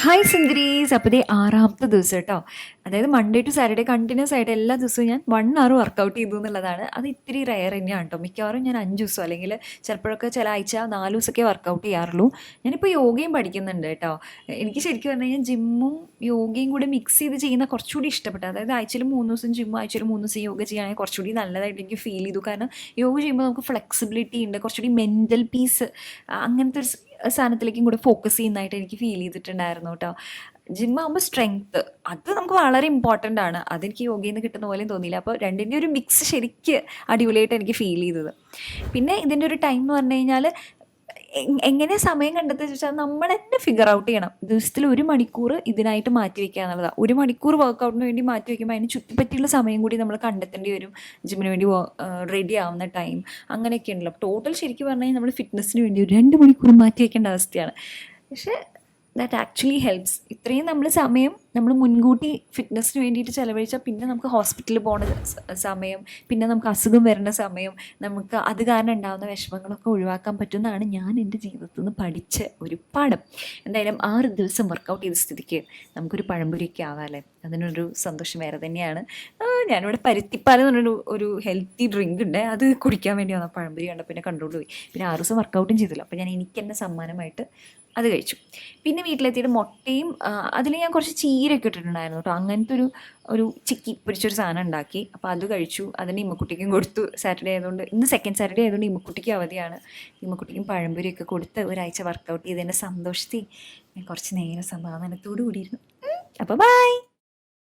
Hi സുന്ദരീസ്. അപ്പോൾ ഇതേ 6ാമത്തെ ദിവസം കേട്ടോ. അതായത് മൺഡേ ടു സാറ്റർഡേ കണ്ടിന്യൂസ് ആയിട്ട് എല്ലാ ദിവസവും ഞാൻ 1 hour വർക്കൗട്ട് ചെയ്തു എന്നുള്ളതാണ്. അത് ഇത്തിരി റെയർ തന്നെയാണ് കേട്ടോ. മിക്കവാറും ഞാൻ 5 ദിവസം അല്ലെങ്കിൽ ചിലപ്പോഴൊക്കെ ചില ആഴ്ച 4 ദിവസമൊക്കെ വർക്കൗട്ട് ചെയ്യാറുള്ളൂ. ഞാനിപ്പോൾ യോഗയും പഠിക്കുന്നുണ്ട് കേട്ടോ. എനിക്ക് ശരിക്കും പറഞ്ഞു കഴിഞ്ഞാൽ ജിമ്മും യോഗയും കൂടെ മിക്സ് ചെയ്ത് ചെയ്യുന്ന കുറച്ചുകൂടി ഇഷ്ടപ്പെട്ടു. അതായത് ആഴ്ചയിൽ 3 ദിവസം ജിമ്മും ആഴ്ചയിൽ 3 ദിവസം യോഗ ചെയ്യുകയാണെങ്കിൽ കുറച്ചുകൂടി നല്ലതായിട്ട് എനിക്ക് ഫീൽ ചെയ്തു. കാരണം യോഗ ചെയ്യുമ്പോൾ നമുക്ക് ഫ്ലെക്സിബിലിറ്റി ഉണ്ട്, കുറച്ചുകൂടി മെൻ്റൽ പീസ് അങ്ങനത്തെ ഒരു സാധനത്തിലേക്കും കൂടെ ഫോക്കസ് ചെയ്യുന്നതായിട്ട് എനിക്ക് ഫീൽ ചെയ്തിട്ടുണ്ടായിരുന്നു കേട്ടോ. ജിമ്മാകുമ്പോൾ സ്ട്രെങ്ത്ത് അത് നമുക്ക് വളരെ ഇമ്പോർട്ടൻ്റ് ആണ്. അതെനിക്ക് യോഗയിൽ നിന്ന് കിട്ടുന്ന പോലെയും തോന്നിയില്ല. അപ്പോൾ രണ്ടിൻ്റെ ഒരു മിക്സ് ശരിക്ക് അടിപൊളിയായിട്ട് എനിക്ക് ഫീൽ ചെയ്തത്. പിന്നെ ഇതിൻ്റെ ഒരു ടൈം എന്ന് പറഞ്ഞു കഴിഞ്ഞാൽ എങ്ങനെ സമയം കണ്ടെത്തുക വെച്ചാൽ നമ്മൾ തന്നെ ഫിഗർ ഔട്ട് ചെയ്യണം. ദിവസത്തിൽ 1 മണിക്കൂർ ഇതിനായിട്ട് മാറ്റി വയ്ക്കുക എന്നുള്ളതാണ്. 1 മണിക്കൂർ വർക്കൗട്ടിന് വേണ്ടി മാറ്റി വയ്ക്കുമ്പോൾ അതിന് ചുറ്റിപ്പറ്റിയുള്ള സമയം കൂടി നമ്മൾ കണ്ടെത്തേണ്ടി വരും. ജിമ്മിന് വേണ്ടി റെഡി ആവുന്ന ടൈം അങ്ങനെയൊക്കെ ഉണ്ടല്ലോ. ടോട്ടൽ ശരിക്കും പറഞ്ഞു കഴിഞ്ഞാൽ നമ്മൾ ഫിറ്റ്നസ്സിന് വേണ്ടി ഒരു 2 മണിക്കൂർ മാറ്റി വയ്ക്കേണ്ട അവസ്ഥയാണ്. പക്ഷേ ദാറ്റ് ആക്ച്വലി ഹെൽപ്സ്. ഇത്രയും നമ്മൾ സമയം നമ്മൾ മുൻകൂട്ടി ഫിറ്റ്നസ്സിന് വേണ്ടിയിട്ട് ചിലവഴിച്ചാൽ പിന്നെ നമുക്ക് ഹോസ്പിറ്റലിൽ പോകുന്ന സമയം, പിന്നെ നമുക്ക് അസുഖം വരുന്ന സമയം, നമുക്ക് അത് കാരണം ഉണ്ടാകുന്ന വിഷമങ്ങളൊക്കെ ഒഴിവാക്കാൻ പറ്റുന്നതാണ് ഞാൻ എൻ്റെ ജീവിതത്തിൽ നിന്ന് പഠിച്ച ഒരു പാഠം. എന്തായാലും 6 ദിവസം വർക്കൗട്ട് ചെയ്ത സ്ഥിതിക്ക് നമുക്കൊരു പഴംപൊരിയൊക്കെ ആവാമല്ലേ, അതിനൊരു സന്തോഷം വേറെ തന്നെയാണ്. ഞാനിവിടെ പരുത്തിപ്പാൽ എന്ന് പറഞ്ഞൊരു ഹെൽത്തി ഡ്രിങ്ക് ഉണ്ട്, അത് കുടിക്കാൻ വേണ്ടി വന്ന പഴംപൊരി കണ്ട പിന്നെ കണ്ടുകൊണ്ട് പോയി. പിന്നെ 6 ദിവസം വർക്കൗട്ടും ചെയ്തില്ല. അപ്പോൾ ഞാൻ എനിക്ക് തന്നെ സമ്മാനമായിട്ട് അത് കഴിച്ചു. പിന്നെ വീട്ടിലെത്തിയിട്ട് മുട്ടയും അതിൽ ഞാൻ കുറച്ച് ചീരയൊക്കെ ഇട്ടിട്ടുണ്ടായിരുന്നു കേട്ടോ. അങ്ങനത്തെ ഒരു ചിക്കി പൊരിച്ചൊരു സാധനം ഉണ്ടാക്കി. അപ്പോൾ അത് കഴിച്ചു. അതിന് ഇമ്മക്കുട്ടിക്കും കൊടുത്തു. സാറ്റർഡേ ആയതുകൊണ്ട്, ഇന്ന് സെക്കൻഡ് സാറ്റർഡേ ആയതുകൊണ്ട് ഇമ്മക്കുട്ടിക്ക് അവധിയാണ്. ഇമ്മക്കുട്ടിക്കും പഴംപൊരിയൊക്കെ കൊടുത്ത് ഒരാഴ്ച വർക്കൗട്ട് ചെയ്തതിൻ്റെ സന്തോഷത്തിൽ ഞാൻ കുറച്ച് നേരം സമാധാനത്തോടു കൂടിയിരുന്നു. അപ്പോൾ ബൈ.